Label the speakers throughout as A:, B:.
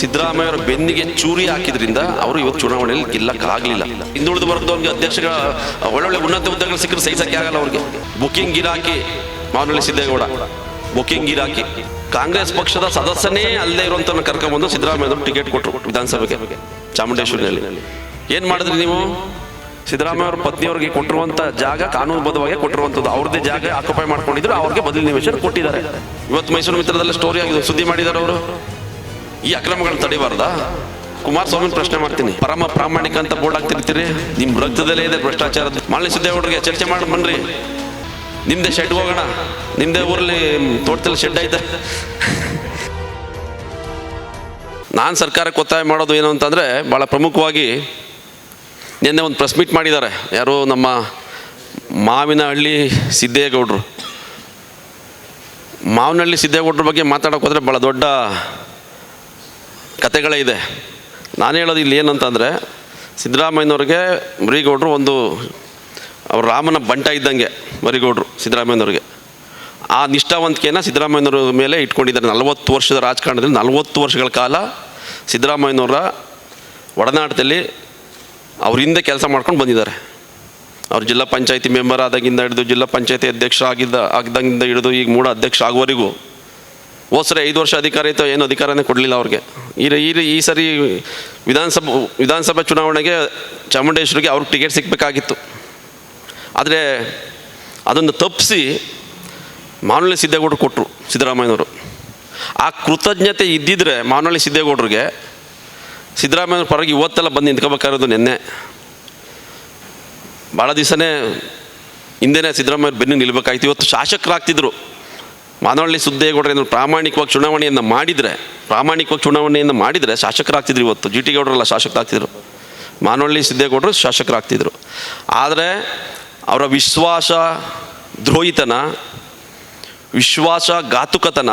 A: ಸಿದ್ದರಾಮಯ್ಯ ಅವರ ಬೆನ್ನಿಗೆ ಚೂರಿ ಹಾಕಿದ್ರಿಂದ ಅವರು ಇವತ್ತು ಚುನಾವಣೆಯಲ್ಲಿ ಗೆಲ್ಲಕ್ಕಾಗಲಿಲ್ಲ. ಹಿಂದುಳಿದ ವರ್ಗದವ್ರಿಗೆ ಅಧ್ಯಕ್ಷಗಳ ಒಳ್ಳೊಳ್ಳೆ ಉನ್ನತ ಹುದ್ದೆಗಳು ಸಿಕ್ಕರೆ ಸಹಿಸಕ್ಕೆ ಆಗಲ್ಲ ಅವ್ರಿಗೆ. ಬುಕಿಂಗ್ ಗಿರಾಕಿ ಮಾವನಹಳ್ಳಿ ಸಿದ್ದೇಗೌಡ, ಬುಕಿಂಗ್ ಗಿರಾಕಿ. ಕಾಂಗ್ರೆಸ್ ಪಕ್ಷದ ಸದಸ್ಯನೇ ಅಲ್ಲದೆ ಇರುವಂತ ಕರ್ಕೊಂಡ್ಬಂದು ಸಿದ್ದರಾಮಯ್ಯ ಅವರು ಟಿಕೆಟ್ ಕೊಟ್ಟರು ವಿಧಾನಸಭೆಗೆ ಚಾಮುಂಡೇಶ್ವರಿನಲ್ಲಿ. ಏನು ಮಾಡಿದ್ರಿ ನೀವು? ಸಿದ್ದರಾಮಯ್ಯ ಅವ್ರ ಪತ್ನಿಯವರಿಗೆ ಕೊಟ್ಟಿರುವಂಥ ಜಾಗ ಕಾನೂನುಬದ್ಧವಾಗಿ ಕೊಟ್ಟಿರುವಂಥದ್ದು, ಅವ್ರದ್ದೇ ಜಾಗ ಆಕ್ಯುಪೈ ಮಾಡ್ಕೊಂಡಿದ್ರು, ಅವ್ರಿಗೆ ಬದಲಿ ನಿವೇಶನ ಕೊಟ್ಟಿದ್ದಾರೆ. ಇವತ್ತು ಮೈಸೂರು ಮಿತ್ರದಲ್ಲ ಸ್ಟೋರಿ ಆಗಿದೆ, ಸುದ್ದಿ ಮಾಡಿದ್ದಾರೆ ಅವರು. ಈ ಅಕ್ರಮಗಳನ್ನ ತಡಿಬಾರ್ದಾ? ಕುಮಾರಸ್ವಾಮಿ ಪ್ರಶ್ನೆ ಮಾಡ್ತೀನಿ, ಪರಮ ಪ್ರಾಮಾಣಿಕ ಅಂತ ಬೋರ್ಡ್ ಹಾಕ್ತಿರ್ತೀರಿ, ನಿಮ್ಮ ರಕ್ತದಲ್ಲೇ ಇದೆ ಭ್ರಷ್ಟಾಚಾರ. ಮಾಲಿನ್ಯ ಸಿದ್ದೇಗೌಡರಿಗೆ ಚರ್ಚೆ ಮಾಡಿ ಬನ್ರಿ, ನಿಮ್ದೇ ಶೆಡ್ ಹೋಗೋಣ, ನಿಮ್ದೇ ಊರಲ್ಲಿ ತೋಟದಲ್ಲಿ ಶೆಡ್ ಐತೆ. ನಾನು ಸರ್ಕಾರಕ್ಕೆ ಒತ್ತಾಯ ಮಾಡೋದು ಏನು ಅಂತಂದರೆ, ಭಾಳ ಪ್ರಮುಖವಾಗಿ ನಿನ್ನೆ ಒಂದು ಪ್ರೆಸ್ ಮೀಟ್ ಮಾಡಿದ್ದಾರೆ ಯಾರು, ನಮ್ಮ ಮಾವಿನಹಳ್ಳಿ ಸಿದ್ದೇಗೌಡರು. ಮಾವಿನಹಳ್ಳಿ ಸಿದ್ದೇಗೌಡರ ಬಗ್ಗೆ ಮಾತಾಡೋಕೆ ಹೋದರೆ ಭಾಳ ದೊಡ್ಡ ಕತೆಗಳೇ ಇದೆ. ನಾನು ಹೇಳೋದು ಇಲ್ಲಿ ಏನಂತಂದರೆ, ಸಿದ್ದರಾಮಯ್ಯನವ್ರಿಗೆ ಮರಿಗೌಡರು ಒಂದು ಅವ್ರು ರಾಮನ ಬಂಟ ಇದ್ದಂಗೆ. ಮರಿಗೌಡರು ಸಿದ್ದರಾಮಯ್ಯನವ್ರಿಗೆ ಆ ನಿಷ್ಠಾವಂತಿಕೆಯನ್ನು ಸಿದ್ದರಾಮಯ್ಯನವ್ರ ಮೇಲೆ ಇಟ್ಕೊಂಡಿದ್ದಾರೆ. 40 ವರ್ಷದ ರಾಜಕಾರಣದಲ್ಲಿ 40 ವರ್ಷಗಳ ಕಾಲ ಸಿದ್ದರಾಮಯ್ಯನವರ ಒಡನಾಟದಲ್ಲಿ ಅವ್ರ ಹಿಂದೆ ಕೆಲಸ ಮಾಡ್ಕೊಂಡು ಬಂದಿದ್ದಾರೆ. ಅವ್ರು ಜಿಲ್ಲಾ ಪಂಚಾಯತಿ ಮೆಂಬರ್ ಆದಾಗಿಂದ ಹಿಡಿದು, ಜಿಲ್ಲಾ ಪಂಚಾಯತಿ ಅಧ್ಯಕ್ಷ ಆಗಿದ್ದಂಗಿಂದ ಹಿಡಿದು ಈಗ ಮೂಡ ಅಧ್ಯಕ್ಷ ಆಗುವವರೆಗೂ. ಹೋಸರಿ 5 ವರ್ಷ ಅಧಿಕಾರ ಇತ್ತು, ಏನು ಅಧಿಕಾರನೇ ಕೊಡಲಿಲ್ಲ ಅವ್ರಿಗೆ. ಈ ಸರಿ ವಿಧಾನಸಭಾ ಚುನಾವಣೆಗೆ ಚಾಮುಂಡೇಶ್ವರಿಗೆ ಅವ್ರಿಗೆ ಟಿಕೆಟ್ ಸಿಗಬೇಕಾಗಿತ್ತು. ಆದರೆ ಅದನ್ನು ತಪ್ಪಿಸಿ ಮಾವನಹಳ್ಳಿ ಸಿದ್ದೇಗೌಡರು ಕೊಟ್ಟರು ಸಿದ್ದರಾಮಯ್ಯನವರು. ಆ ಕೃತಜ್ಞತೆ ಇದ್ದಿದ್ರೆ ಮಾವನಹಳ್ಳಿ ಸಿದ್ದೇಗೌಡರಿಗೆ ಸಿದ್ದರಾಮಯ್ಯವ್ರ ಪರವಾಗಿ ಇವತ್ತೆಲ್ಲ ಬಂದು ನಿಂತ್ಕೋಬೇಕಾಗಿರೋದು. ನಿನ್ನೆ ಭಾಳ ದಿವಸನೇ ಹಿಂದೆನೇ ಸಿದ್ದರಾಮಯ್ಯ ಬೆನ್ನು ನಿಲ್ಲಬೇಕಾಗಿತ್ತು. ಇವತ್ತು ಶಾಸಕರಾಗ್ತಿದ್ರು. ಮಾವನಹಳ್ಳಿ ಸಿದ್ದೇಗೌಡರು ಪ್ರಾಮಾಣಿಕವಾಗಿ ಚುನಾವಣೆಯನ್ನು ಮಾಡಿದರೆ ಶಾಸಕರಾಗ್ತಿದ್ರು. ಇವತ್ತು ಜಿ ಟಿ ಗೌಡರೆಲ್ಲ ಶಾಸಕರಾಗ್ತಿದ್ರು, ಮಾವನಹಳ್ಳಿ ಸಿದ್ದೇಗೌಡರು ಶಾಸಕರಾಗ್ತಿದ್ರು. ಆದರೆ ಅವರ ವಿಶ್ವಾಸ ದ್ರೋಹಿತನ, ವಿಶ್ವಾಸಘಾತುಕತನ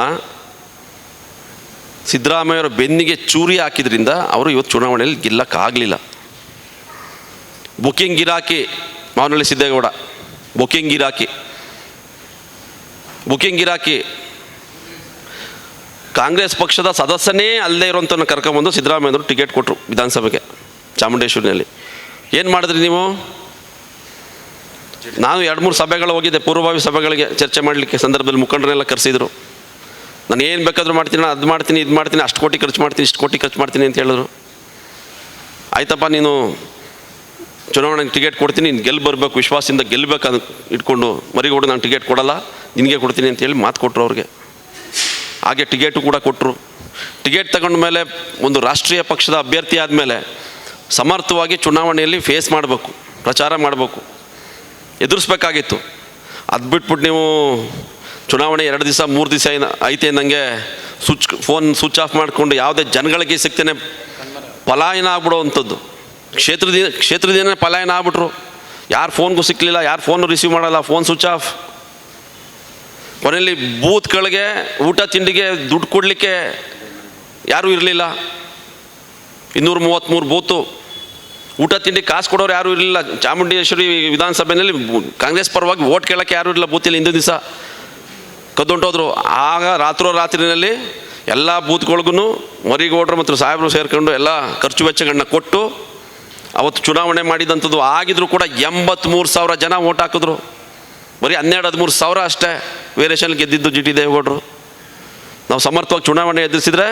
A: ಸಿದ್ದರಾಮಯ್ಯವರ ಬೆನ್ನಿಗೆ ಚೂರಿ ಹಾಕಿದ್ರಿಂದ ಅವರು ಇವತ್ತು ಚುನಾವಣೆಯಲ್ಲಿ ಗೆಲ್ಲಕ್ಕಾಗಲಿಲ್ಲ. ಬುಕಿಂಗ್ ಗಿರಾಕಿ ಮಾವನಹಳ್ಳಿ ಸಿದ್ದೇಗೌಡ, ಬುಕಿಂಗ್ ಗಿರಾಕಿ. ಕಾಂಗ್ರೆಸ್ ಪಕ್ಷದ ಸದಸ್ಯನೇ ಅಲ್ಲದೆ ಇರುವಂಥ ಕರ್ಕೊಂಡ್ಬಂದು ಸಿದ್ದರಾಮಯ್ಯನವರು ಟಿಕೆಟ್ ಕೊಟ್ಟರು ವಿಧಾನಸಭೆಗೆ ಚಾಮುಂಡೇಶ್ವರಿನಲ್ಲಿ. ಏನು ಮಾಡಿದ್ರಿ ನೀವು? ನಾನು 2-3 ಸಭೆಗಳು ಹೋಗಿದ್ದೆ, ಪೂರ್ವಭಾವಿ ಸಭೆಗಳಿಗೆ ಚರ್ಚೆ ಮಾಡಲಿಕ್ಕೆ. ಸಂದರ್ಭದಲ್ಲಿ ಮುಖಂಡರೆಲ್ಲ ಕರೆಸಿದ್ರು. ನಾನು ಏನು ಬೇಕಾದರೂ ಮಾಡ್ತೀನಿ, ಅದು ಮಾಡ್ತೀನಿ, ಇದು ಮಾಡ್ತೀನಿ, ಅಷ್ಟು ಕೋಟಿ ಖರ್ಚು ಮಾಡ್ತೀನಿ, ಇಷ್ಟು ಕೋಟಿ ಖರ್ಚು ಮಾಡ್ತೀನಿ ಅಂತ ಹೇಳಿದ್ರು. ಆಯ್ತಪ್ಪ, ನೀನು ಚುನಾವಣೆಗೆ ಟಿಕೆಟ್ ಕೊಡ್ತೀನಿ, ನೀನು ಬರಬೇಕು, ವಿಶ್ವಾಸದಿಂದ ಗೆಲ್ಲಬೇಕು ಅಂತ ಇಟ್ಕೊಂಡು ಮರಿಗೌಡ ನಾನು ಟಿಕೆಟ್ ಕೊಡಲ್ಲ, ನಿನಗೆ ಕೊಡ್ತೀನಿ ಅಂತೇಳಿ ಮಾತು ಕೊಟ್ಟರು ಅವ್ರಿಗೆ. ಹಾಗೆ ಟಿಕೆಟು ಕೂಡ ಕೊಟ್ಟರು. ಟಿಕೆಟ್ ತಗೊಂಡ ಮೇಲೆ ಒಂದು ರಾಷ್ಟ್ರೀಯ ಪಕ್ಷದ ಅಭ್ಯರ್ಥಿ ಆದಮೇಲೆ ಸಮರ್ಥವಾಗಿ ಚುನಾವಣೆಯಲ್ಲಿ ಫೇಸ್ ಮಾಡಬೇಕು, ಪ್ರಚಾರ ಮಾಡಬೇಕು, ಎದುರಿಸ್ಬೇಕಾಗಿತ್ತು. ಅದು ಬಿಟ್ಬಿಟ್ಟು ನೀವು ಚುನಾವಣೆ 2 ದಿವಸ 3 ದಿವಸ ಐತೆ ನನಗೆ ಫೋನ್ ಸ್ವಿಚ್ ಆಫ್ ಮಾಡಿಕೊಂಡು ಯಾವುದೇ ಜನಗಳಿಗೆ ಸಿಗ್ತೇನೆ ಪಲಾಯನ ಆಗ್ಬಿಡೋವಂಥದ್ದು. ಕ್ಷೇತ್ರದಿಂದ ಪಲಾಯನ ಆಗ್ಬಿಟ್ರು. ಯಾರು ಫೋನ್ಗೂ ಸಿಕ್ಕಲಿಲ್ಲ, ಯಾರು ಫೋನು ರಿಸೀವ್ ಮಾಡಲ್ಲ, ಫೋನ್ ಸ್ವಿಚ್ ಆಫ್. ಕೊನೆಯಲ್ಲಿ ಬೂತ್ಗಳಿಗೆ ಊಟ ತಿಂಡಿಗೆ ದುಡ್ಡು ಕೊಡಲಿಕ್ಕೆ ಯಾರೂ ಇರಲಿಲ್ಲ. 233 ಬೂತು, ಊಟ ತಿಂಡಿ ಕಾಸು ಕೊಡೋರು ಯಾರೂ ಇರಲಿಲ್ಲ. ಚಾಮುಂಡೇಶ್ವರಿ ವಿಧಾನಸಭೆಯಲ್ಲಿ ಕಾಂಗ್ರೆಸ್ ಪರವಾಗಿ ಓಟ್ ಕೇಳೋಕ್ಕೆ ಯಾರೂ ಇರಲಿಲ್ಲ. ಬೂತಿಲ್ಲಿ ಹಿಂದಿನ ದಿವಸ ಕದ್ದೊಂಟೋದ್ರು. ಆಗ ರಾತ್ರಿನಲ್ಲಿ ಎಲ್ಲ ಬೂತ್ಗಳಿಗೂ ಮರಿಗೌಡರು ಮತ್ತು ಸಾಹೇಬರು ಸೇರಿಕೊಂಡು ಎಲ್ಲ ಖರ್ಚು ವೆಚ್ಚಗಳನ್ನ ಕೊಟ್ಟು ಅವತ್ತು ಚುನಾವಣೆ ಮಾಡಿದಂಥದ್ದು. ಆಗಿದ್ರು ಕೂಡ 83,000 ಜನ ಓಟ್ ಹಾಕಿದ್ರು. ಬರೀ 12-13 ಸಾವಿರ ಅಷ್ಟೇ ವೇರಿಯೇಷನ್ ಗೆದ್ದಿದ್ದು ಜಿ ಟಿ ದೇವೇಗೌಡರು. ನಾವು ಸಮರ್ಥವಾಗಿ ಚುನಾವಣೆ ಎದುರಿಸಿದ್ರೆ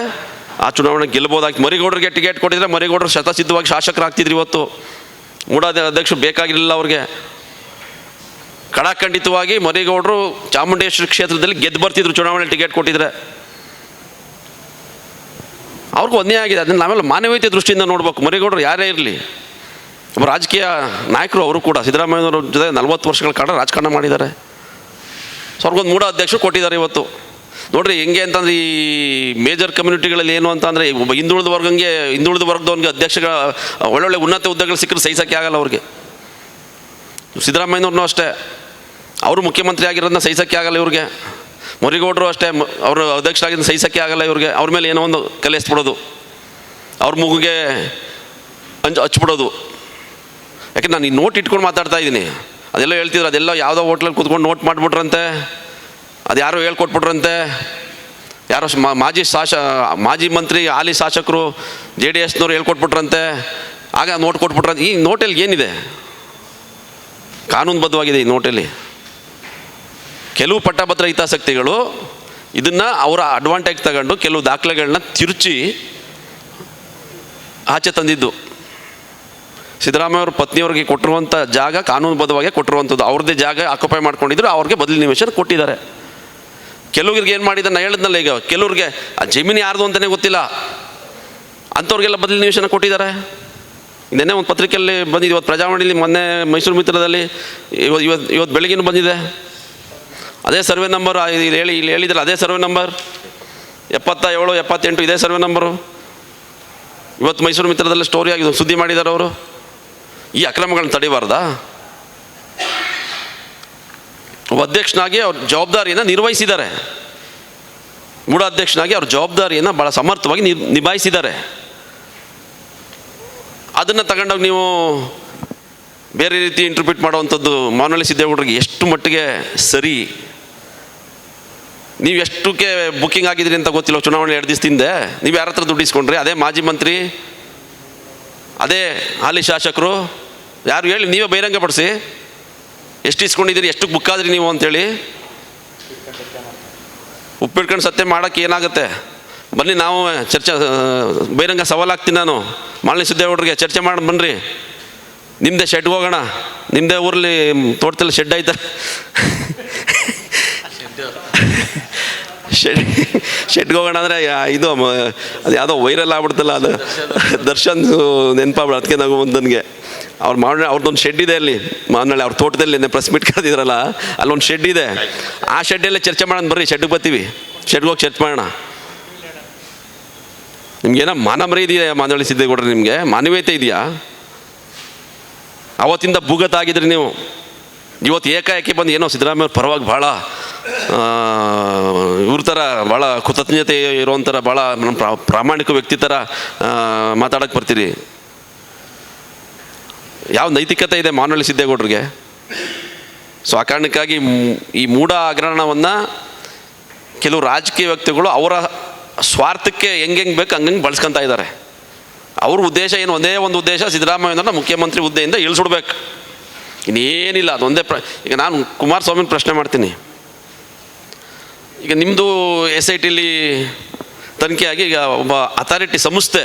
A: ಆ ಚುನಾವಣೆ ಗೆಲ್ಲಬೋದಾಗಿ. ಮರಿಗೌಡರಿಗೆ ಟಿಕೆಟ್ ಕೊಟ್ಟಿದ್ರೆ ಮರಿಗೌಡರು ಶತಸಿದ್ಧವಾಗಿ ಶಾಸಕರಾಗ್ತಿದ್ರು. ಇವತ್ತು ಮೂಡಾದ ಅಧ್ಯಕ್ಷರು ಬೇಕಾಗಿರಲಿಲ್ಲ ಅವ್ರಿಗೆ. ಕಡಾಖಂಡಿತವಾಗಿ ಮರಿಗೌಡರು ಚಾಮುಂಡೇಶ್ವರಿ ಕ್ಷೇತ್ರದಲ್ಲಿ ಗೆದ್ದು ಬರ್ತಿದ್ರು ಚುನಾವಣೆ ಟಿಕೆಟ್ ಕೊಟ್ಟಿದ್ರೆ. ಅವ್ರಿಗೂ ಒಂದೇ ಆಗಿದೆ. ಅದನ್ನು ನಾವೆಲ್ಲ ಮಾನವೀಯತೆ ದೃಷ್ಟಿಯಿಂದ ನೋಡ್ಬೇಕು. ಮರಿಗೌಡರು ಯಾರೇ ಇರಲಿ, ಒಬ್ಬ ರಾಜಕೀಯ ನಾಯಕರು. ಅವರು ಕೂಡ ಸಿದ್ದರಾಮಯ್ಯನವ್ರ ಜೊತೆ 40 ವರ್ಷಗಳ ಕಾಲ ರಾಜಕಾರಣ ಮಾಡಿದ್ದಾರೆ. ಸೊ ಅವ್ರಿಗೊಂದು ಮೂಡ ಅಧ್ಯಕ್ಷರು ಕೊಟ್ಟಿದ್ದಾರೆ ಇವತ್ತು. ನೋಡ್ರಿ ಹೆಂಗೆ ಅಂತಂದ್ರೆ, ಈ ಮೇಜರ್ ಕಮ್ಯುನಿಟಿಗಳಲ್ಲಿ ಏನು ಅಂತಂದರೆ, ಒಬ್ಬ ಹಿಂದುಳಿದ ವರ್ಗದವನಿಗೆ ಅಧ್ಯಕ್ಷಗಳ ಒಳ್ಳೊಳ್ಳೆ ಉನ್ನತ ಹುದ್ದೆಗಳು ಸಿಕ್ಕರೆ ಸಹಿಸೋಕ್ಕೆ ಆಗಲ್ಲ ಅವ್ರಿಗೆ. ಸಿದ್ದರಾಮಯ್ಯನವ್ರನ್ನೂ ಅಷ್ಟೇ, ಅವರು ಮುಖ್ಯಮಂತ್ರಿ ಆಗಿರೋದನ್ನ ಸಹಿಸೋಕ್ಕೆ ಆಗಲ್ಲ ಇವ್ರಿಗೆ. ಮರಿಗೌಡರು ಅಷ್ಟೇ, ಅವರು ಅಧ್ಯಕ್ಷರಾಗಿದ್ದ ಸಹಿಸೋಕ್ಕೆ ಆಗಲ್ಲ ಇವ್ರಿಗೆ. ಅವ್ರ ಮೇಲೆ ಏನೋ ಒಂದು ಕಲಿಸ್ಬಿಡೋದು, ಅವ್ರ ಮೂಗಿಗೆ ಹಚ್ಬಿಡೋದು. ಯಾಕೆ ನಾನು ಈ ನೋಟ್ ಇಟ್ಕೊಂಡು ಮಾತಾಡ್ತಾ ಇದ್ದೀನಿ. ಅದೆಲ್ಲ ಹೇಳ್ತಿದ್ರು, ಅದೆಲ್ಲ ಯಾವುದೋ ಹೋಟ್ಲಲ್ಲಿ ಕೂತ್ಕೊಂಡು ನೋಟ್ ಮಾಡಿಬಿಟ್ರಂತೆ, ಅದು ಯಾರೋ ಹೇಳ್ಕೊಟ್ಬಿಟ್ರಂತೆ. ಯಾರೋ ಮಾಜಿ ಮಂತ್ರಿ ಹಾಲಿ ಶಾಸಕರು ಜೆ ಡಿ ಎಸ್ನವ್ರು ಹೇಳ್ಕೊಟ್ಬಿಟ್ರಂತೆ, ಆಗ ನೋಟ್ ಕೊಟ್ಬಿಟ್ರಂತೆ. ಈ ನೋಟಲ್ಲಿ ಏನಿದೆ? ಕಾನೂನುಬದ್ಧವಾಗಿದೆ ಈ ನೋಟಲ್ಲಿ. ಕೆಲವು ಪಟ್ಟಭದ್ರ ಹಿತಾಸಕ್ತಿಗಳು ಇದನ್ನು ಅವರ ಅಡ್ವಾಂಟೇಜ್ ತಗೊಂಡು ಕೆಲವು ದಾಖಲೆಗಳನ್ನ ತಿರುಚಿ ಆಚೆ ತಂದಿದ್ದು. ಸಿದ್ದರಾಮಯ್ಯ ಅವ್ರ ಪತ್ನಿಯವ್ರಿಗೆ ಕೊಟ್ಟಿರುವಂಥ ಜಾಗ ಕಾನೂನುಬದ್ಧವಾಗಿ ಕೊಟ್ಟಿರುವಂಥದ್ದು. ಅವ್ರದ್ದೇ ಜಾಗ ಆಕ್ಯುಪೈ ಮಾಡ್ಕೊಂಡಿದ್ರು, ಅವ್ರಿಗೆ ಬದಲಿ ನಿವೇಶನ ಕೊಟ್ಟಿದ್ದಾರೆ. ಕೆಲವ್ರಿಗೆ ಏನು ಮಾಡಿದ್ದಾರೆ ನಾನು ಹೇಳಿದ್ನಲ್ಲ, ಈಗ ಕೆಲವ್ರಿಗೆ ಆ ಜಮೀನು ಯಾರ್ದು ಅಂತಲೇ ಗೊತ್ತಿಲ್ಲ, ಅಂಥವ್ರಿಗೆಲ್ಲ ಬದಲಿ ನಿವೇಶನ ಕೊಟ್ಟಿದ್ದಾರೆ. ನೆನ್ನೆ ಒಂದು ಪತ್ರಿಕೆಯಲ್ಲಿ ಬಂದಿದೆ, ಇವತ್ತು ಪ್ರಜಾವಾಣಿಲಿ, ಮೊನ್ನೆ ಮೈಸೂರು ಮಿತ್ರದಲ್ಲಿ ಇವತ್ತು ಬೆಳಗ್ಗೆನೂ ಬಂದಿದೆ. ಅದೇ ಸರ್ವೆ ನಂಬರ್ ಇಲ್ಲಿ ಹೇಳಿದ್ರೆ ಅದೇ ಸರ್ವೆ ನಂಬರ್ 77, 78 ಇದೇ ಸರ್ವೆ ನಂಬರು. ಇವತ್ತು ಮೈಸೂರು ಮಿತ್ರದಲ್ಲಿ ಸ್ಟೋರಿ ಆಗಿದೆ, ಸುದ್ದಿ ಮಾಡಿದ್ದಾರೆ ಅವರು. ಈ ಅಕ್ರಮಗಳನ್ನ ತಡಿಬಾರ್ದಾ? ಅಧ್ಯಕ್ಷನಾಗಿ ಅವ್ರ ಜವಾಬ್ದಾರಿಯನ್ನು ನಿರ್ವಹಿಸಿದ್ದಾರೆ. ಮೂಢ ಅಧ್ಯಕ್ಷನಾಗಿ ಅವ್ರ ಜವಾಬ್ದಾರಿಯನ್ನು ಭಾಳ ಸಮರ್ಥವಾಗಿ ನಿಭಾಯಿಸಿದ್ದಾರೆ. ಅದನ್ನು ತಗೊಂಡೋಗಿ ನೀವು ಬೇರೆ ರೀತಿ ಇಂಟರ್ಪ್ರಿಟ್ ಮಾಡುವಂಥದ್ದು ಮಾನವಳ್ಳಿ ಸಿದ್ದೇಗೌಡರಿಗೆ ಎಷ್ಟು ಮಟ್ಟಿಗೆ ಸರಿ? ನೀವು ಎಷ್ಟಕ್ಕೆ ಬುಕ್ಕಿಂಗ್ ಆಗಿದ್ರಿ ಅಂತ ಗೊತ್ತಿಲ್ಲ. ಚುನಾವಣೆ 2 ದಿವಸದಿಂದ ನೀವು ಯಾರ ಹತ್ರ ದುಡ್ಡು ಇಸ್ಕೊಂಡ್ರಿ? ಅದೇ ಮಾಜಿ ಮಂತ್ರಿ, ಅದೇ ಹಾಲಿ ಶಾಸಕರು, ಯಾರು ಹೇಳಿ? ನೀವೇ ಬಹಿರಂಗ ಪಡಿಸಿ ಎಷ್ಟು ಇಸ್ಕೊಂಡಿದ್ದೀರಿ, ಎಷ್ಟಕ್ಕೆ ಬುಕ್ ಆದ್ರಿ ನೀವು ಅಂತೇಳಿ. ಉಪ್ಪಿಟ್ಕೊಂಡು ಸತ್ಯ ಮಾಡೋಕ್ಕೆ ಏನಾಗುತ್ತೆ? ಬನ್ನಿ ನಾವು ಚರ್ಚೆ, ಬಹಿರಂಗ ಸವಾಲಾಗ್ತೀನಿ ನಾನು ಮಾನವಳ್ಳಿ ಸಿದ್ದೇಗೌಡರಿಗೆ. ಚರ್ಚೆ ಮಾಡಿ ಬನ್ನಿರಿ, ನಿಮ್ಮದೇ ಶೆಡ್ಗೆ ಹೋಗೋಣ. ನಿಮ್ಮದೇ ಊರಲ್ಲಿ ತೋಟದಲ್ಲಿ ಶೆಡ್ ಐತೆ, ಶೆಡ್ಗೆ ಹೋಗೋಣ ಅಂದರೆ ಇದು ಅದು ಯಾವುದೋ ವೈರಲ್ ಆಗ್ಬಿಡ್ತಲ್ಲ, ಅದು ದರ್ಶನ್ ನೆನಪಾಗ್ಬಿಡ. ಅದಕ್ಕೆ ನಾವು ನನಗೆ ಅವ್ರದ್ದೊಂದು ಶೆಡ್ ಇದೆ ಅಲ್ಲಿ ಮಾನವಳ್ಳಿ, ಅವ್ರ ತೋಟದಲ್ಲಿ ಪ್ರೆಸ್ ಮೀಟ್ ಕರೆದಿದ್ರಲ್ಲ, ಅಲ್ಲೊಂದು ಶೆಡ್ ಇದೆ. ಆ ಶೆಡ್ಡಲ್ಲೇ ಚರ್ಚೆ ಮಾಡೋಣ ಬರ್ರಿ, ಶೆಡ್ಗೆ ಬರ್ತೀವಿ, ಶೆಡ್ಗೆ ಹೋಗಿ ಚರ್ಚೆ ಮಾಡೋಣ. ನಿಮ್ಗೇನೋ ಮಾನ ಮರ್ಯಾದೆ ಇದೆಯಾ ಮಾನವಳ್ಳಿ ಸಿದ್ದೇಗೌಡರು? ನಿಮಗೆ ಮಾನವೀಯತೆ ಇದೆಯಾ? ಅವತ್ತಿಂದ ಭೂಗತಾಗಿದ್ರಿ ನೀವು. ಇವತ್ತು ಏಕಾಏಕಿ ಬಂದು ಏನೋ ಸಿದ್ದರಾಮಯ್ಯ ಪರವಾಗಿ ಭಾಳ ಇವ್ರ ಥರ ಭಾಳ ಕೃತಜ್ಞತೆ ಇರೋವಂಥರ ಭಾಳ ಪ್ರಾಮಾಣಿಕ ವ್ಯಕ್ತಿ ಥರ ಮಾತಾಡೋಕ್ಕೆ ಬರ್ತೀರಿ. ಯಾವ ನೈತಿಕತೆ ಇದೆ ಮಾನವಳ್ಳಿ ಸಿದ್ದೇಗೌಡರಿಗೆ? ಸೊ ಆ ಕಾರಣಕ್ಕಾಗಿ ಈ ಮೂಢ ಹಗರಣವನ್ನು ಕೆಲವು ರಾಜಕೀಯ ವ್ಯಕ್ತಿಗಳು ಅವರ ಸ್ವಾರ್ಥಕ್ಕೆ ಹೆಂಗೆ ಬೇಕು ಹಂಗೆ ಬಳಸ್ಕೊತಾ ಇದ್ದಾರೆ. ಅವ್ರ ಉದ್ದೇಶ ಏನು? ಒಂದೇ ಒಂದು ಉದ್ದೇಶ, ಸಿದ್ದರಾಮಯ್ಯನ ಮುಖ್ಯಮಂತ್ರಿ ಹುದ್ದೆಯಿಂದ ಇಳಿಸ್ಬಿಡ್ಬೇಕು, ಇನ್ನೇನಿಲ್ಲ. ಅದೊಂದೇ ಈಗ ನಾನು ಕುಮಾರಸ್ವಾಮಿನ ಪ್ರಶ್ನೆ ಮಾಡ್ತೀನಿ. ಈಗ ನಿಮ್ಮದು SITಲಿ ತನಿಖೆಯಾಗಿ ಈಗ ಒಬ್ಬ ಅಥಾರಿಟಿ ಸಂಸ್ಥೆ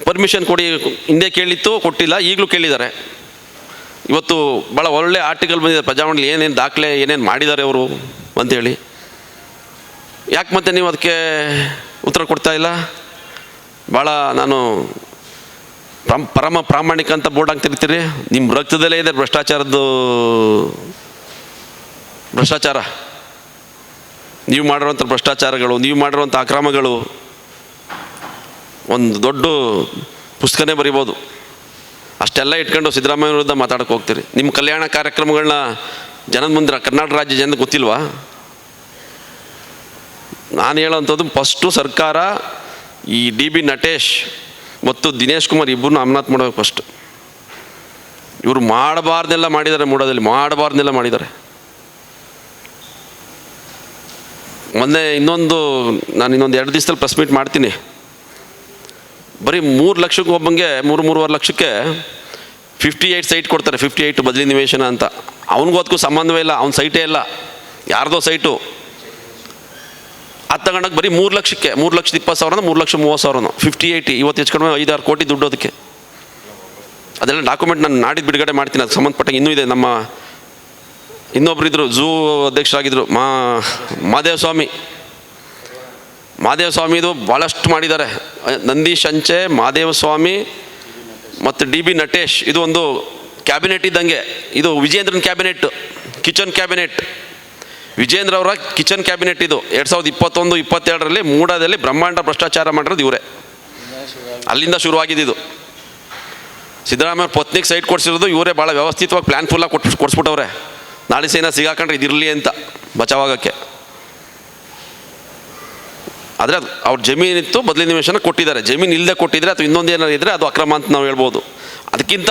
A: ಪರ್ಮಿಷನ್ ಕೊಡಿ ಹಿಂದೆ ಕೇಳಿತ್ತು, ಕೊಟ್ಟಿಲ್ಲ, ಈಗಲೂ ಕೇಳಿದ್ದಾರೆ. ಇವತ್ತು ಭಾಳ ಒಳ್ಳೆ ಆರ್ಟಿಕಲ್ ಬಂದಿದೆ ಪ್ರಜಾವಾಣಿಲಿ, ಏನೇನು ದಾಖಲೆ ಏನೇನು ಮಾಡಿದ್ದಾರೆ ಅವರು ಅಂಥೇಳಿ. ಯಾಕೆ ಮತ್ತೆ ನೀವು ಅದಕ್ಕೆ ಉತ್ತರ ಕೊಡ್ತಾ ಇಲ್ಲ? ಭಾಳ ನಾನು ಪರಮ ಪ್ರಾಮಾಣಿಕ ಅಂತ ಬೋರ್ಡ್ ಹಾಕ್ತಿರ್ತೀರಿ. ನಿಮ್ಮ ರಕ್ತದಲ್ಲೇ ಇದೆ ಭ್ರಷ್ಟಾಚಾರ. ನೀವು ಮಾಡಿರೋಂಥ ಭ್ರಷ್ಟಾಚಾರಗಳು, ನೀವು ಮಾಡಿರೋಂಥ ಅಕ್ರಮಗಳು ಒಂದು ದೊಡ್ಡ ಪುಸ್ತಕನೇ ಬರಿಬೋದು. ಅಷ್ಟೆಲ್ಲ ಇಟ್ಕೊಂಡು ಸಿದ್ದರಾಮಯ್ಯ ವಿರುದ್ಧ ಮಾತಾಡೋಕೆ ಹೋಗ್ತೀರಿ. ನಿಮ್ಮ ಕಲ್ಯಾಣ ಕಾರ್ಯಕ್ರಮಗಳನ್ನ ಜನದ ಮುಂದೆ ಕರ್ನಾಟಕ ರಾಜ್ಯ ಜನಕ್ಕೆ ಗೊತ್ತಿಲ್ವಾ? ನಾನು ಹೇಳೋವಂಥದ್ದು, ಫಸ್ಟು ಸರ್ಕಾರ ಈ DB ನಟೇಶ್ ಮತ್ತು ದಿನೇಶ್ ಕುಮಾರ್ ಇಬ್ಬರನ್ನೂ ಅಮಾನತು ಮಾಡಬೇಕು ಫಸ್ಟ್. ಇವರು ಮಾಡಬಾರ್ದೆಲ್ಲ ಮಾಡಿದ್ದಾರೆ, ಮೂಡದಲ್ಲಿ ಮಾಡಬಾರ್ದೆಲ್ಲ ಮಾಡಿದ್ದಾರೆ. ಮೊನ್ನೆ ನಾನು ಇನ್ನೊಂದು 2 ದಿವಸದಲ್ಲಿ ಪ್ರೆಸ್ ಮೀಟ್ ಮಾಡ್ತೀನಿ. ಬರೀ 3 ಲಕ್ಷಕ್ಕೆ ಒಬ್ಬಂಗೆ 3-3.5 ಲಕ್ಷಕ್ಕೆ 58 ಸೈಟ್ ಕೊಡ್ತಾರೆ. 58 ಬದಲಿ ನಿವೇಶನ ಅಂತ. ಅವ್ನಿಗೂ ಅದಕ್ಕೂ ಸಂಬಂಧವೇ ಇಲ್ಲ, ಅವ್ನ ಸೈಟೇ ಇಲ್ಲ, ಯಾರ್ದೋ ಸೈಟು. ಅದು ತಗೊಂಡಾಗ ಬರೀ 3 ಲಕ್ಷಕ್ಕೆ 3,20,000 3,30,000 58. ಇವತ್ತು ಹೆಚ್ಚು ಕಡಿಮೆ 5-6 ಕೋಟಿ ದುಡ್ಡು ಅದಕ್ಕೆ. ಅದೆಲ್ಲ ಡಾಕ್ಯುಮೆಂಟ್ ನಾನು ನಾಡಿದ್ದು ಬಿಡುಗಡೆ ಮಾಡ್ತೀನಿ. ಅದಕ್ಕೆ ಸಂಬಂಧಪಟ್ಟಂಗೆ ಇನ್ನೂ ಇದೆ. ನಮ್ಮ ಇನ್ನೊಬ್ರು ಇದ್ದರು, ಝೂ ಅಧ್ಯಕ್ಷರಾಗಿದ್ದರು, ಮಾದೇವ ಸ್ವಾಮಿದು ಭಾಳಷ್ಟು ಮಾಡಿದ್ದಾರೆ. ನಂದೀಶ್ ಅಂಚೆ, ಮಾದೇವ ಸ್ವಾಮಿ ಮತ್ತು DB ನಟೇಶ್, ಇದು ಒಂದು ಕ್ಯಾಬಿನೆಟ್ ಇದ್ದಂಗೆ. ಇದು ವಿಜೇಂದ್ರನ್ ಕ್ಯಾಬಿನೆಟ್, ಕಿಚನ್ ಕ್ಯಾಬಿನೆಟ್. ವಿಜೇಂದ್ರ ಅವರ ಕಿಚನ್ ಕ್ಯಾಬಿನೆಟ್ ಇದು. 2021-22ರಲ್ಲಿ ಮೂಡಾದಲ್ಲಿ ಬ್ರಹ್ಮಾಂಡ ಭ್ರಷ್ಟಾಚಾರ ಮಾಡಿರೋದು ಇವರೇ. ಅಲ್ಲಿಂದ ಶುರುವಾಗಿದ್ದು. ಸಿದ್ದರಾಮಯ್ಯ ಪತ್ನಿಗೆ ಸೈಟ್ ಕೊಡಿಸಿರೋದು ಇವರೇ. ಭಾಳ ವ್ಯವಸ್ಥಿತವಾಗಿ ಪ್ಲ್ಯಾನ್ಫುಲ್ಲಾಗಿ ಕೊಡಿಸ್ಬಿಟ್ಟವ್ರೆ. ನಾಳೆ ಸೇನಾ ಸಿಗಾಕೊಂಡ್ರೆ ಇದಿರಲಿ ಅಂತ ಬಚಾವಾಗಕ್ಕೆ. ಆದರೆ ಅದು ಅವ್ರ ಜಮೀನಿತ್ತು, ಬದಲಿ ನಿವೇಶನ ಕೊಟ್ಟಿದ್ದಾರೆ. ಜಮೀನು ಇಲ್ಲದೆ ಕೊಟ್ಟಿದ್ರೆ ಅಥವಾ ಇನ್ನೊಂದು ಏನಾರು ಇದ್ದರೆ ಅದು ಅಕ್ರಮ ಅಂತ ನಾವು ಹೇಳ್ಬೋದು. ಅದಕ್ಕಿಂತ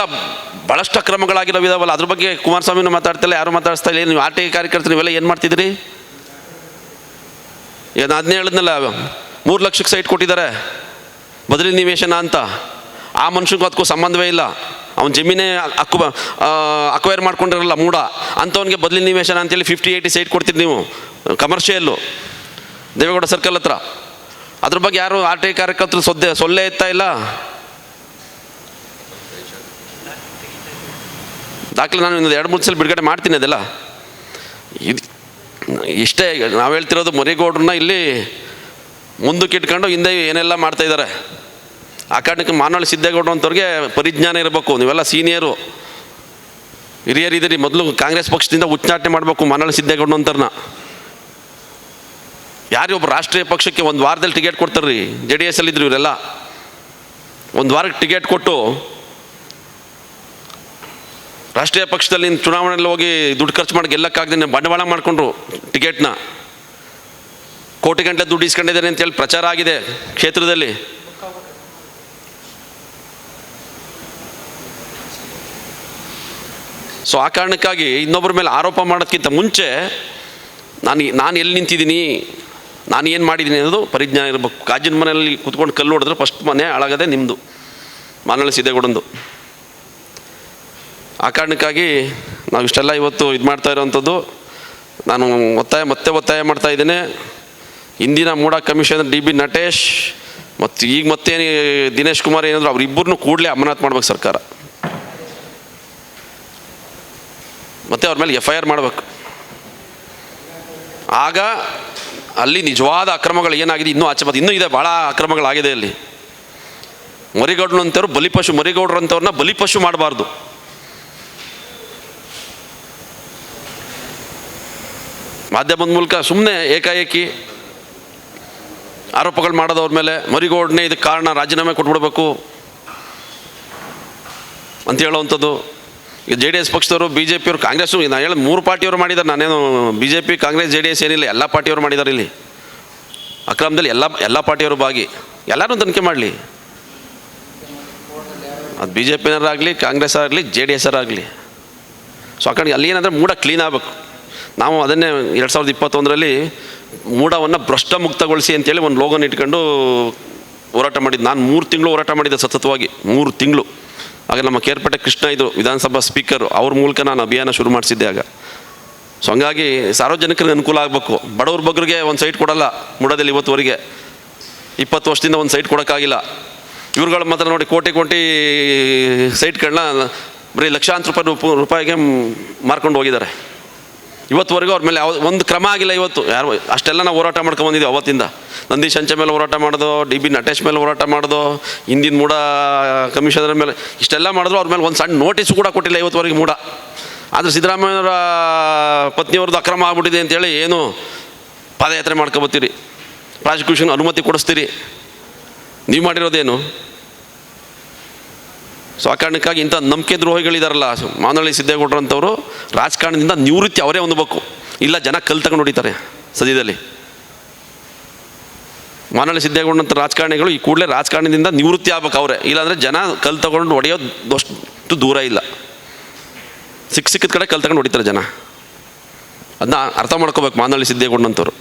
A: ಭಾಳಷ್ಟು ಅಕ್ರಮಗಳಾಗಿರೋವಿದಾವಲ್ಲ, ಅದ್ರ ಬಗ್ಗೆ ಕುಮಾರಸ್ವಾಮಿನೂ ಮಾತಾಡ್ತಿಲ್ಲ, ಯಾರು ಮಾತಾಡ್ತಾ ಇಲ್ಲ. ನೀವು RTI ಕಾರ್ಯಕರ್ತರು ನೀವೆಲ್ಲ ಏನು ಮಾಡ್ತಿದ್ರಿ? ಈಗ ನಾನು ಅದನ್ನೇ ಹೇಳಿದ್ನಲ್ಲ, 3 ಲಕ್ಷಕ್ಕೆ ಸೈಟ್ ಕೊಟ್ಟಿದ್ದಾರೆ ಬದಲಿ ನಿವೇಶನ ಅಂತ. ಆ ಮನುಷ್ಯನಿಗೂ ಅದಕ್ಕೂ ಸಂಬಂಧವೇ ಇಲ್ಲ. ಅವ್ನ ಜಮೀನೇ ಅಕ್ವೈರ್ ಮಾಡ್ಕೊಂಡಿರಲ್ಲ ಮೂಡ, ಅಂಥವ್ನಿಗೆ ಬದಲಿ ನಿವೇಶನ ಅಂತೇಳಿ 50-80 ಸೈಟ್ ಕೊಡ್ತಿದ್ದು ನೀವು ಕಮರ್ಷಿಯಲ್ಲು ದೇವೇಗೌಡ ಸರ್ಕಲ್ ಹತ್ರ. ಅದ್ರ ಬಗ್ಗೆ ಯಾರು ಆರ್ ಟಿ ಐ ಕಾರ್ಯಕರ್ತರು ಸೊಲ್ಲೆ ಎತ್ತಾ ಇಲ್ಲ. ದಾಖಲೆ ನಾನು ಇನ್ನೊಂದು 2-3 ಸಲ ಬಿಡುಗಡೆ ಮಾಡ್ತೀನಿ ಅದೆಲ್ಲ. ಇದು ಇಷ್ಟೇ ನಾವು ಹೇಳ್ತಿರೋದು, ಮರಿಗೌಡ್ರನ್ನ ಇಲ್ಲಿ ಮುಂದಕ್ಕೆ ಇಟ್ಕೊಂಡು ಹಿಂದೆ ಏನೆಲ್ಲ ಮಾಡ್ತಾಯಿದ್ದಾರೆ. ಆ ಕಾರಣಕ್ಕೆ ಮಾನವಳ್ಳಿ ಸಿದ್ದೇಗೌಡರು ಅಂಥವ್ರಿಗೆ ಪರಿಜ್ಞಾನ ಇರಬೇಕು. ನೀವೆಲ್ಲ ಸೀನಿಯರು ಹಿರಿಯರಿದ್ದೀರಿ. ಮೊದಲು ಕಾಂಗ್ರೆಸ್ ಪಕ್ಷದಿಂದ ಉಚ್ಚಾಟನೆ ಮಾಡಬೇಕು ಮಾನವಳ್ಳಿ ಸಿದ್ದೇಗೌಡರು ಅಂತಾರನ್ನ. ಯಾರು ಒಬ್ಬರು ರಾಷ್ಟ್ರೀಯ ಪಕ್ಷಕ್ಕೆ 1 ವಾರದಲ್ಲಿ ಟಿಕೆಟ್ ಕೊಡ್ತಾರೆ ರೀ. JDS ಅಲ್ಲಿದ್ರು ಇವರೆಲ್ಲ 1 ವಾರಕ್ಕೆ ಟಿಕೆಟ್ ಕೊಟ್ಟು ರಾಷ್ಟ್ರೀಯ ಪಕ್ಷದಲ್ಲಿ ಚುನಾವಣೆಯಲ್ಲಿ ಹೋಗಿ ದುಡ್ಡು ಖರ್ಚು ಮಾಡಿ ಗೆಲ್ಲಕ್ಕಾಗದೆ ಬಂಡವಾಳ ಮಾಡಿಕೊಂಡ್ರು ಟಿಕೆಟ್ನ. ಕೋಟಿ ಗಂಟೆ ದುಡ್ಡು ಇಸ್ಕೊಂಡಿದ್ದಾರೆ ಅಂತೇಳಿ ಪ್ರಚಾರ ಆಗಿದೆ ಕ್ಷೇತ್ರದಲ್ಲಿ. ಸೊ ಆ ಕಾರಣಕ್ಕಾಗಿ ಇನ್ನೊಬ್ಬರ ಮೇಲೆ ಆರೋಪ ಮಾಡೋದಕ್ಕಿಂತ ಮುಂಚೆ ನಾನು ಎಲ್ಲಿ ನಿಂತಿದ್ದೀನಿ, ನಾನು ಏನು ಮಾಡಿದ್ದೀನಿ ಅನ್ನೋದು ಪರಿಜ್ಞಾನ ಇರಬೇಕು. ಕಾಜಿನ ಮನೆಯಲ್ಲಿ ಕೂತ್ಕೊಂಡು ಕಲ್ಲು ಹೊಡೆದ್ರೆ ಫಸ್ಟ್ ಮನೆ ಹಾಳಾಗದೆ ನಿಮ್ಮದು, ಮಾನವಳ್ಳಿ ಸಿದ್ದೇಗೌಡಂದು. ಆ ಕಾರಣಕ್ಕಾಗಿ ನಾವು ಇಷ್ಟೆಲ್ಲ ಇವತ್ತು ಇದು ಮಾಡ್ತಾ ಇರೋವಂಥದ್ದು. ನಾನು ಒತ್ತಾಯ ಮಾಡ್ತಾ ಇದ್ದೇನೆ. ಇಂದಿನ ಮೂಡ ಕಮಿಷನರ್ DB ನಟೇಶ್ ಮತ್ತು ಈಗ ಮತ್ತೇನು ದಿನೇಶ್ ಕುಮಾರ್ ಏನಾದರೂ ಅವರಿಬ್ಬರನ್ನೂ ಕೂಡಲೇ ಅಮಾನತು ಮಾಡ್ಬೇಕು ಸರ್ಕಾರ. ಮತ್ತು ಅವ್ರ ಮೇಲೆ FIR ಮಾಡಬೇಕು. ಆಗ ಅಲ್ಲಿ ನಿಜವಾದ ಅಕ್ರಮಗಳು ಏನಾಗಿದೆ ಇನ್ನೂ ಆಚೆ ಇನ್ನೂ ಇದೆ, ಭಾಳ ಅಕ್ರಮಗಳಾಗಿದೆ ಅಲ್ಲಿ. ಮರಿಗೌಡರು ಅಂತವ್ರು ಬಲಿಪಶು, ಮರಿಗೌಡರು ಅಂಥವ್ರನ್ನ ಬಲಿಪಶು ಮಾಡಬಾರ್ದು. ಮಾಧ್ಯಮದ ಮೂಲಕ ಸುಮ್ಮನೆ ಏಕಾಏಕಿ ಆರೋಪಗಳು ಮಾಡೋದು ಅವ್ರ ಮೇಲೆ. ಮರಿಗೌಡನೇ ಇದಕ್ಕೆ ಕಾರಣ, ರಾಜೀನಾಮೆ ಕೊಟ್ಬಿಡ್ಬೇಕು ಅಂತ ಹೇಳೋವಂಥದ್ದು. ಈಗ JDS ಪಕ್ಷದವರು, BJP ಅವರು, ಕಾಂಗ್ರೆಸ್ಸು, ನಾನು ಹೇಳೋದು 3 ಪಾರ್ಟಿಯವರು ಮಾಡಿದ್ದಾರೆ. ನಾನೇನು BJP, ಕಾಂಗ್ರೆಸ್, JDS ಏನಿಲ್ಲ, ಎಲ್ಲ ಪಾರ್ಟಿಯವರು ಮಾಡಿದ್ದಾರೆ ಇಲ್ಲಿ ಅಕ್ರಮದಲ್ಲಿ. ಎಲ್ಲ ಪಾರ್ಟಿಯವರು ಭಾಗಿ, ಎಲ್ಲರೂ ತನಿಖೆ ಮಾಡಲಿ. ಅದು BJPನವರಾಗಲಿ, ಕಾಂಗ್ರೆಸ್ ಆಗಲಿ, JDS ಆಗಲಿ. ಸೊ ಆ ಕಡೆ ಅಲ್ಲಿ ಏನಂದರೆ ಮೂಡ ಕ್ಲೀನ್ ಆಗಬೇಕು. ನಾವು ಅದನ್ನೇ 2021ರಲ್ಲಿ ಮೂಡವನ್ನು ಭ್ರಷ್ಟ ಮುಕ್ತಗೊಳಿಸಿ ಅಂತೇಳಿ ಒಂದು ಲೋಗೋನ ಇಟ್ಕೊಂಡು ಹೋರಾಟ ಮಾಡಿದ್ದು. ನಾನು 3 ತಿಂಗಳು ಹೋರಾಟ ಮಾಡಿದ್ದೆ ಸತತವಾಗಿ, 3 ತಿಂಗಳು. ಆಗ ನಮ್ಮ ಕೇರ್ಪೇಟೆ ಕೃಷ್ಣ ಇದ್ದರು ವಿಧಾನಸಭಾ ಸ್ಪೀಕರು, ಅವ್ರ ಮೂಲಕ ನಾನು ಅಭಿಯಾನ ಶುರು ಮಾಡಿಸಿದ್ದೆ ಆಗ. ಸೊ ಹಂಗಾಗಿ ಸಾರ್ವಜನಿಕರಿಗೆ ಅನುಕೂಲ ಆಗಬೇಕು. ಬಡವ್ರ ಬಗ್ಗರಿಗೆ ಒಂದು ಸೈಟ್ ಕೊಡಲ್ಲ ಮೂಡದಲ್ಲಿ ಇವತ್ತುವರೆಗೆ. 20 ವರ್ಷದಿಂದ ಒಂದು ಸೈಟ್ ಕೊಡೋಕ್ಕಾಗಿಲ್ಲ. ಇವ್ರುಗಳ ಮಾತ್ರ ನೋಡಿ ಕೋಟಿ ಸೈಟ್ಗಳನ್ನ ಬರೀ ಲಕ್ಷಾಂತರ ರೂಪಾಯಿಗೆ ಮಾರ್ಕೊಂಡು ಹೋಗಿದ್ದಾರೆ. ಇವತ್ತುವರೆಗೂ ಅವ್ರ ಮೇಲೆ ಒಂದು ಕ್ರಮ ಆಗಿಲ್ಲ. ಇವತ್ತು ಯಾರು ಅಷ್ಟೆಲ್ಲ ನಾವು ಹೋರಾಟ ಮಾಡ್ಕೊಂಬಂದಿದ್ದೀವಿ ಅವತ್ತಿಂದ. ನಂದೀಶ್ ಅಂಚೆ ಮೇಲೆ ಹೋರಾಟ ಮಾಡೋದು, DB ನಟೇಶ್ ಮೇಲೆ ಹೋರಾಟ ಮಾಡೋದು, ಹಿಂದಿನ ಮೂಡ ಕಮಿಷನರ್ ಮೇಲೆ ಇಷ್ಟೆಲ್ಲ ಮಾಡಿದ್ರು. ಅವ್ರ ಮೇಲೆ ಒಂದು ಸಣ್ಣ ನೋಟಿಸು ಕೂಡ ಕೊಟ್ಟಿಲ್ಲ ಇವತ್ತುವರೆಗೆ ಮೂಡ. ಆದರೆ ಸಿದ್ದರಾಮಯ್ಯನವರ ಪತ್ನಿಯವ್ರದ್ದು ಅಕ್ರಮ ಆಗ್ಬಿಟ್ಟಿದೆ ಅಂತೇಳಿ ಏನು ಪಾದಯಾತ್ರೆ ಮಾಡ್ಕೊಬತ್ತೀರಿ, ಪ್ರಾಸಿಕ್ಯೂಷನ್ ಅನುಮತಿ ಕೊಡಿಸ್ತೀರಿ. ನೀವು ಮಾಡಿರೋದೇನು? ಸೊ ಆ ಕಾರಣಕ್ಕಾಗಿ ಇಂಥ ನಂಬಿಕೆ ದ್ರೋಹಿಗಳಿದಾರಲ್ಲ ಮಾನವಳ್ಳಿ ಸಿದ್ದೇಗೌಡರು ಅಂಥವ್ರು, ರಾಜಕಾರಣದಿಂದ ನಿವೃತ್ತಿ ಅವರೇ ಹೊಂದಬೇಕು. ಇಲ್ಲ ಜನ ಕಲ್ಲು ತಗೊಂಡು ಹೊಡಿತಾರೆ ಸದ್ಯದಲ್ಲಿ. ಮಾನವಳ್ಳಿ ಸಿದ್ದೇಗೌಡರಂಥ ರಾಜಕಾರಣಿಗಳು ಈ ಕೂಡಲೇ ರಾಜಕಾರಣದಿಂದ ನಿವೃತ್ತಿ ಆಗ್ಬೇಕು ಅವರೇ. ಇಲ್ಲಾಂದರೆ ಜನ ಕಲ್ಲು ತಗೊಂಡು ಹೊಡೆಯೋದಷ್ಟು ದೂರ ಇಲ್ಲ. ಸಿಕ್ಕಿದ ಕಡೆ ಕಲ್ಲು ತಗೊಂಡು ಹೊಡಿತಾರೆ ಜನ. ಅದನ್ನ ಅರ್ಥ ಮಾಡ್ಕೋಬೇಕು ಮಾನವಳ್ಳಿ ಸಿದ್ದೇಗೌಡರಂಥವ್ರು.